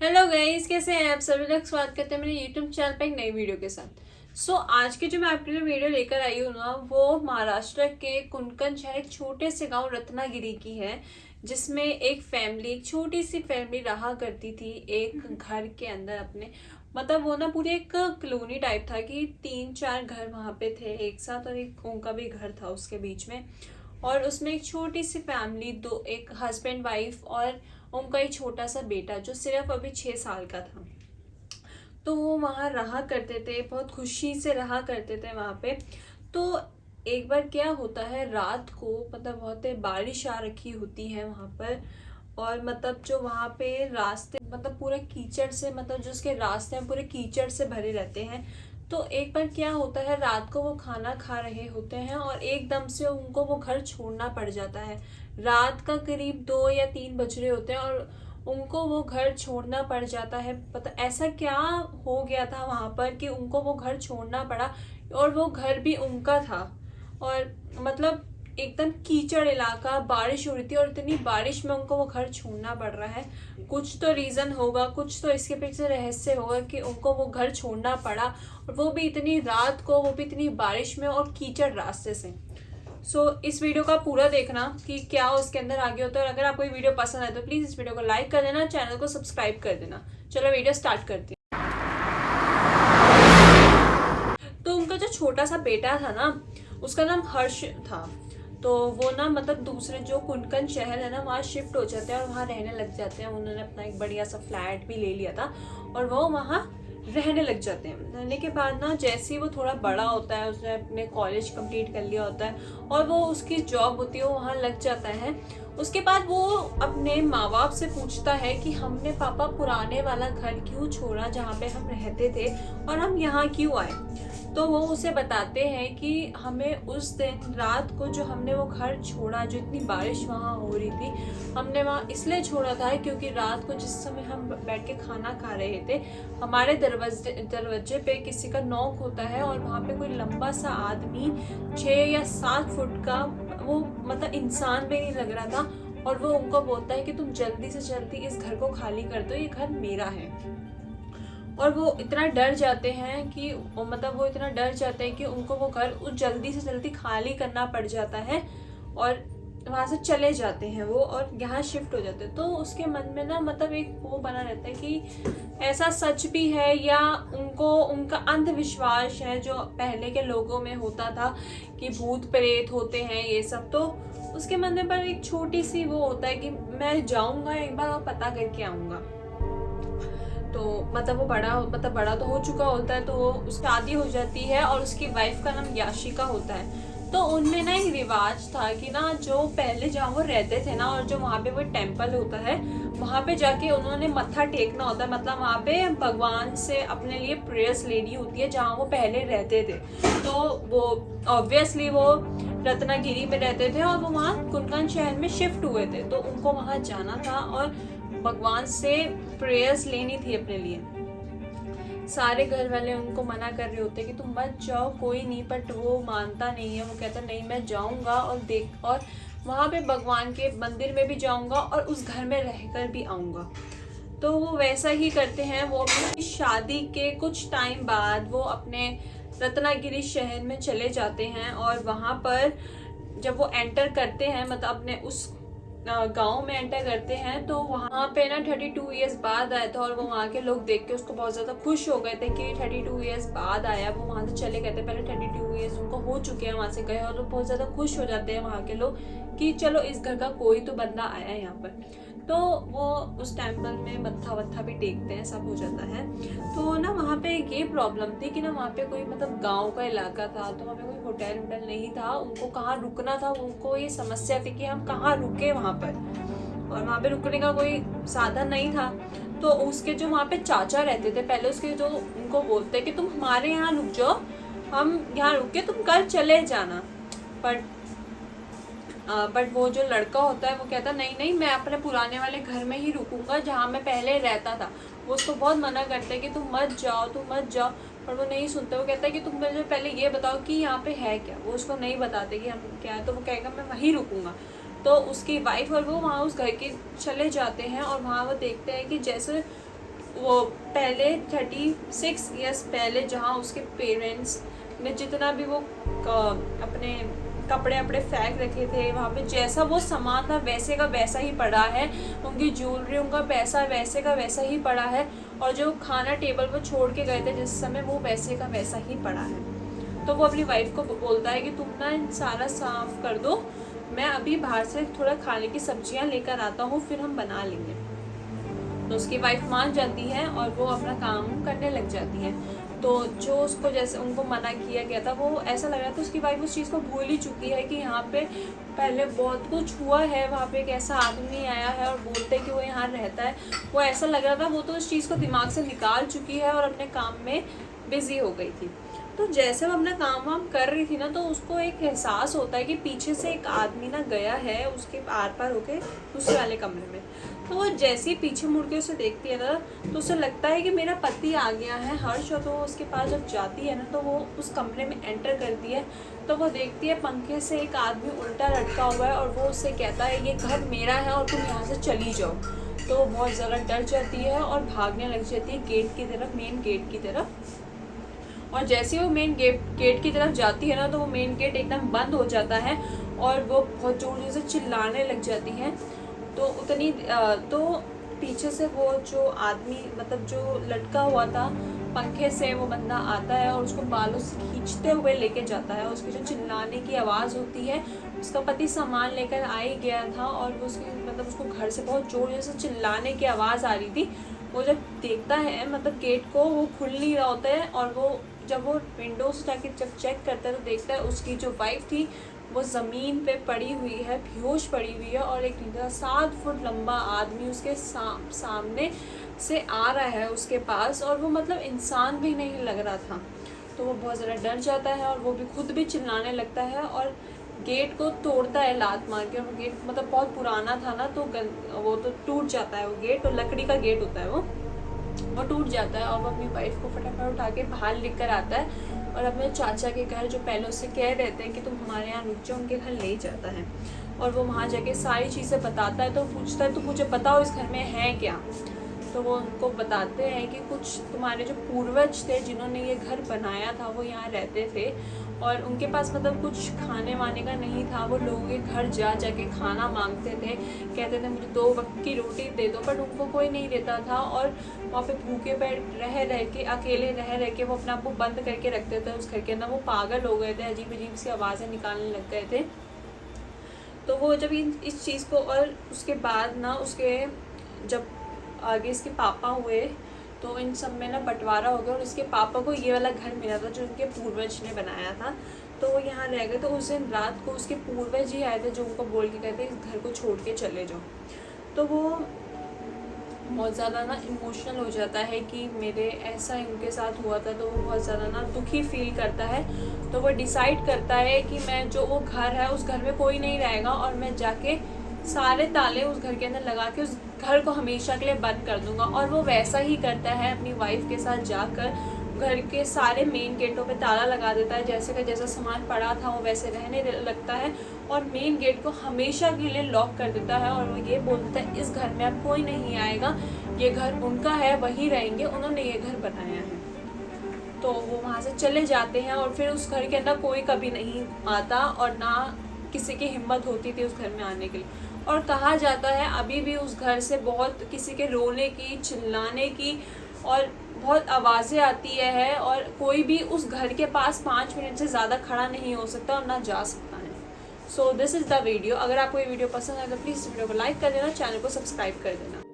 Hello guys, कैसे हैं आप सभी लोग। स्वागत करते हैं मेरे यूट्यूब चैनल पे एक नई वीडियो के साथ। आज की जो मैं आपके लिए वीडियो लेकर आई हूँ ना, वो महाराष्ट्र के कुंकण शहर एक छोटे से गांव रत्नागिरी की है, जिसमें एक छोटी सी फैमिली रहा करती थी एक घर के अंदर अपने। मतलब वो ना पूरे एक कॉलोनी टाइप था कि 3-4 घर वहां पे थे एक साथ, और एक उनका भी घर था उसके बीच में। और उसमें एक छोटी सी फैमिली, दो एक हस्बैंड वाइफ और उनका एक छोटा सा बेटा जो सिर्फ अभी 6 साल का था। तो वो वहाँ रहा करते थे, बहुत खुशी से रहा करते थे वहाँ पे। तो एक बार क्या होता है, रात को मतलब बहुत बारिश आ रखी होती है वहाँ पर। और मतलब जो वहाँ पे रास्ते मतलब पूरे कीचड़ से, मतलब जो उसके रास्ते हैं पूरे कीचड़ से भरे रहते हैं। तो एक बार क्या होता है, रात को वो खाना खा रहे होते हैं और एकदम से उनको वो घर छोड़ना पड़ जाता है। रात का करीब 2 या 3 बज रहे होते हैं और उनको वो घर छोड़ना पड़ जाता है। पता ऐसा क्या हो गया था वहां पर कि उनको वो घर छोड़ना पड़ा, और वो घर भी उनका था। और मतलब एकदम कीचड़ इलाका, बारिश हो रही थी और इतनी बारिश में उनको वो घर छोड़ना पड़ रहा है। कुछ तो रीजन होगा, कुछ तो इसके पीछे रहस्य होगा कि उनको वो घर छोड़ना पड़ा, और वो भी इतनी रात को, वो भी इतनी बारिश में और कीचड़ रास्ते से। इस वीडियो का पूरा देखना कि क्या उसके अंदर आगे होता है। और अगर आपको ये वीडियो पसंद आए तो प्लीज इस वीडियो को लाइक कर देना, चैनल को सब्सक्राइब कर देना। चलो वीडियो स्टार्ट करती हूँ। तो उनका जो छोटा सा बेटा था ना, उसका नाम हर्ष था। तो वो ना मतलब दूसरे जो कुंकण शहर है ना, वहाँ शिफ्ट हो जाते हैं और वहाँ रहने लग जाते हैं। उन्होंने अपना एक बढ़िया सा फ्लैट भी ले लिया था और वो वहाँ रहने लग जाते हैं। रहने के बाद ना जैसे ही वो थोड़ा बड़ा होता है, उसने अपने कॉलेज कंप्लीट कर लिया होता है और वो उसकी जॉब होती है, वो वहाँ लग जाता है। उसके बाद वो अपने माँ बाप से पूछता है कि हमने पापा पुराने वाला घर क्यों छोड़ा जहाँ पे हम रहते थे, और हम यहाँ क्यों आए। तो वो उसे बताते हैं कि हमें उस दिन रात को जो हमने वो घर छोड़ा, जो इतनी बारिश वहाँ हो रही थी, हमने वहाँ इसलिए छोड़ा था क्योंकि रात को जिस समय हम बैठ के खाना खा रहे थे, हमारे दरवाजे पे किसी का नॉक होता है और वहाँ पे कोई लंबा सा आदमी 6 या 7 फुट का, वो मतलब इंसान भी नहीं लग रहा था, और वो उनको बोलता है कि तुम जल्दी से जल्दी इस घर को खाली कर दो, ये घर मेरा है। और वो इतना डर जाते हैं कि मतलब वो इतना डर जाते हैं कि उनको वो घर जल्दी से जल्दी खाली करना पड़ जाता है, और वहां से चले जाते हैं वो और यहाँ शिफ्ट हो जाते हैं। तो उसके मन में ना मतलब एक वो बना रहता है कि ऐसा सच भी है या उनको उनका अंधविश्वास है जो पहले के लोगों में होता था कि भूत प्रेत होते हैं ये सब। तो उसके मन में पर एक छोटी सी वो होता है कि मैं जाऊंगा एक बार और पता करके आऊंगा। तो मतलब वो बड़ा तो हो चुका होता है, तो वो उसकी शादी हो जाती है और उसकी वाइफ का नाम याशिका होता है। तो उनमें ना एक रिवाज था कि ना जो पहले जहाँ वो रहते थे ना, और जो वहाँ पे वो टेम्पल होता है, वहाँ पे जाके उन्होंने मत्था टेकना होता है। मतलब वहाँ पे भगवान से अपने लिए प्रेयर्स लेनी होती है जहाँ वो पहले रहते थे। तो वो ऑब्वियसली वो रत्नागिरी में रहते थे और वो वहाँ कुंकण शहर में शिफ्ट हुए थे, तो उनको वहाँ जाना था और भगवान से प्रेयर्स लेनी थी अपने लिए। सारे घर वाले उनको मना कर रहे होते कि तुम मत जाओ, कोई नहीं, बट वो मानता नहीं है। वो कहता नहीं, मैं जाऊंगा और वहां पे भगवान के मंदिर में भी जाऊंगा और उस घर में रहकर भी आऊंगा। तो वो वैसा ही करते हैं। वो अपनी शादी के कुछ टाइम बाद वो अपने रत्नागिरी शहर में चले जाते हैं, और वहां पर जब वो एंटर करते हैं, मतलब अपने उस गांव में एंटर करते हैं, तो वहाँ पे ना 32 ईयर्स बाद आया था। और वो वहाँ के लोग देख के उसको बहुत ज़्यादा खुश हो गए थे कि 32 ईयर्स बाद आया। वो वहाँ से चले गए थे, पहले 32 ईयर्स उनको हो चुके हैं वहाँ से गए, और वो बहुत ज़्यादा खुश हो जाते हैं वहाँ के लोग कि चलो इस घर का कोई तो बंदा आया है यहाँ पर। तो वो उस टेम्पल में मत्था वत्था भी टेकते हैं, सब हो जाता है। तो ना वहाँ पे ये प्रॉब्लम थी कि ना वहाँ पे कोई मतलब गांव का इलाका था, तो वहाँ पे कोई होटल वोटल नहीं था। उनको कहाँ रुकना था, उनको ये समस्या थी कि हम कहाँ रुके वहाँ पर, और वहाँ पे रुकने का कोई साधन नहीं था। तो उसके जो वहाँ पे चाचा रहते थे पहले, उसके जो उनको बोलते कि तुम हमारे यहाँ रुक जाओ, हम यहाँ रुके, तुम कल चले जाना। बट वो जो लड़का होता है वो कहता नहीं नहीं, मैं अपने पुराने वाले घर में ही रुकूंगा जहाँ मैं पहले रहता था। वो उसको बहुत मना करते हैं कि तुम मत जाओ। पर वो नहीं सुनते। वो कहता है कि तुम मुझे पहले ये बताओ कि यहाँ पे है क्या। वो उसको नहीं बताते कि हम क्या है, तो वो कहेगा मैं वहीं रुकूंगा। तो उसकी वाइफ और वो वहाँ उस घर के चले जाते हैं, और वहाँ वो देखते हैं कि जैसे वो पहले 36 ईयर्स पहले जहाँ उसके पेरेंट्स ने जितना भी वो अपने कपड़े अपने फेंक रखे थे, वहाँ पे जैसा वो सामान था वैसे का वैसा ही पड़ा है, उनकी ज्वेलरी, उनका पैसा वैसे का वैसा ही पड़ा है, और जो खाना टेबल पर छोड़ के गए थे जिस समय वो वैसे का वैसा ही पड़ा है। तो वो अपनी वाइफ को बोलता है कि तुम ना सारा साफ कर दो, मैं अभी बाहर से थोड़ा खाने की सब्जियां लेकर आता हूँ, फिर हम बना लेंगे। तो उसकी वाइफ मान जाती है और वो अपना काम करने लग जाती है। तो जो उसको जैसे उनको मना किया गया था, वो ऐसा लग रहा था उसकी वाइफ उस चीज़ को भूल ही चुकी है कि यहाँ पे पहले बहुत कुछ हुआ है, वहाँ पे एक ऐसा आदमी आया है और बोलते कि वो यहाँ रहता है। वो ऐसा लग रहा था, वो तो उस चीज़ को दिमाग से निकाल चुकी है और अपने काम में बिजी हो गई थी। तो जैसे वो अपना काम वाम कर रही थी ना, तो उसको एक एहसास होता है कि पीछे से एक आदमी ना गया है उसके आर पार होके दूसरे वाले कमरे में। तो वो जैसे ही पीछे मुड़ के उसे देखती है ना, तो उसे लगता है कि मेरा पति आ गया है हर्ष। और तो वो उसके पास जब जाती है ना, तो वो उस कमरे में एंटर करती है, तो वो देखती है पंखे से एक आदमी उल्टा लटका हुआ है और वो उससे कहता है ये घर मेरा है और तुम यहाँ से चली जाओ। तो वो बहुत ज़्यादा डर जाती है और भागने लग जाती है गेट की तरफ, मेन गेट की तरफ। और जैसे वो मेन गेट की तरफ जाती है ना, तो वो मेन गेट एकदम बंद हो जाता है और वो बहुत जोर से चिल्लाने लग जाती है। तो उतनी तो पीछे से वो जो आदमी मतलब जो लटका हुआ था पंखे से, वो बंदा आता है और उसको बालों से खींचते हुए लेके जाता है। उसकी जो चिल्लाने की आवाज़ होती है, उसका पति सामान लेकर आ ही गया था और वो उसकी मतलब उसको घर से बहुत जोर से चिल्लाने की आवाज़ आ रही थी। वो जब देखता है मतलब गेट को, वो खुल नहीं रहा होता है, और वो जब वो विंडो से जाके जब चेक करता है तो देखता है उसकी जो वाइफ थी वो ज़मीन पे पड़ी हुई है, बेहोश पड़ी हुई है, और एक 7 फुट लंबा आदमी उसके सामने से आ रहा है उसके पास, और वो मतलब इंसान भी नहीं लग रहा था। तो वो बहुत ज़्यादा डर जाता है और वो भी खुद भी चिल्लाने लगता है और गेट को तोड़ता है लात मार के। और वो गेट मतलब बहुत पुराना था ना, तो वो तो टूट जाता है वो गेट, और लकड़ी का गेट होता है वो टूट जाता है। और वो अपनी वाइफ को फटाफट उठा के बाहर लेकर कर आता है और अपने चाचा के घर, जो पहले उससे कह रहे थे कि तुम हमारे यहाँ रुक जाओ, उनके घर ले जाता है। और वो वहाँ जाके सारी चीज़ें बताता है। तो पूछता है तो मुझे बताओ इस घर में है क्या। तो वो उनको बताते हैं कि कुछ तुम्हारे जो पूर्वज थे जिन्होंने ये घर बनाया था वो यहाँ रहते थे, और उनके पास मतलब कुछ खाने वाने का नहीं था। वो लोगों के घर जा जाके खाना मांगते थे, कहते थे मुझे 2 वक्त की रोटी दे दो, बट उनको कोई नहीं देता था। और वहाँ पे भूखे पेट रह के, अकेले रह के वो अपना आप को बंद करके रखते थे उस घर के अंदर। वो पागल हो गए थे, अजीब अजीब सी आवाज़ें निकालने लग गए थे। तो वो जब इस चीज़ को, और उसके बाद ना उसके जब आगे इसके पापा हुए तो इन सब में ना बंटवारा हो गया, और इसके पापा को ये वाला घर मिला था जो उनके पूर्वज ने बनाया था। तो वो यहाँ रह गए। तो उस दिन रात को उसके पूर्वज ही आए थे जो उनको बोल के कहते इस घर को छोड़ के चले जाओ। तो वो बहुत ज़्यादा ना इमोशनल हो जाता है कि मेरे ऐसा उनके साथ हुआ था। तो वो बहुत ज़्यादा ना दुखी फील करता है। तो वो डिसाइड करता है कि मैं जो वो घर है उस घर में कोई नहीं रहेगा, और मैं जाके सारे ताले उस घर के अंदर लगा के उस घर को हमेशा के लिए बंद कर दूंगा। और वो वैसा ही करता है, अपनी वाइफ के साथ जाकर घर के सारे मेन गेटों पे ताला लगा देता है। जैसे का जैसा सामान पड़ा था वो वैसे रहने लगता है, और मेन गेट को हमेशा के लिए लॉक कर देता है। और वो ये बोलता है इस घर में अब कोई नहीं आएगा, ये घर उनका है, वही रहेंगे, उन्होंने ये घर बनाया है। तो वो वहाँ से चले जाते हैं, और फिर उस घर के अंदर कोई कभी नहीं आता, और ना किसी की हिम्मत होती थी उस घर में आने के लिए। और कहा जाता है अभी भी उस घर से बहुत किसी के रोने की, चिल्लाने की और बहुत आवाज़ें आती है, और कोई भी उस घर के पास 5 मिनट से ज़्यादा खड़ा नहीं हो सकता और ना जा सकता है। So this is the video. अगर आपको ये वीडियो पसंद आए तो प्लीज़ वीडियो को लाइक कर देना, चैनल को सब्सक्राइब कर देना।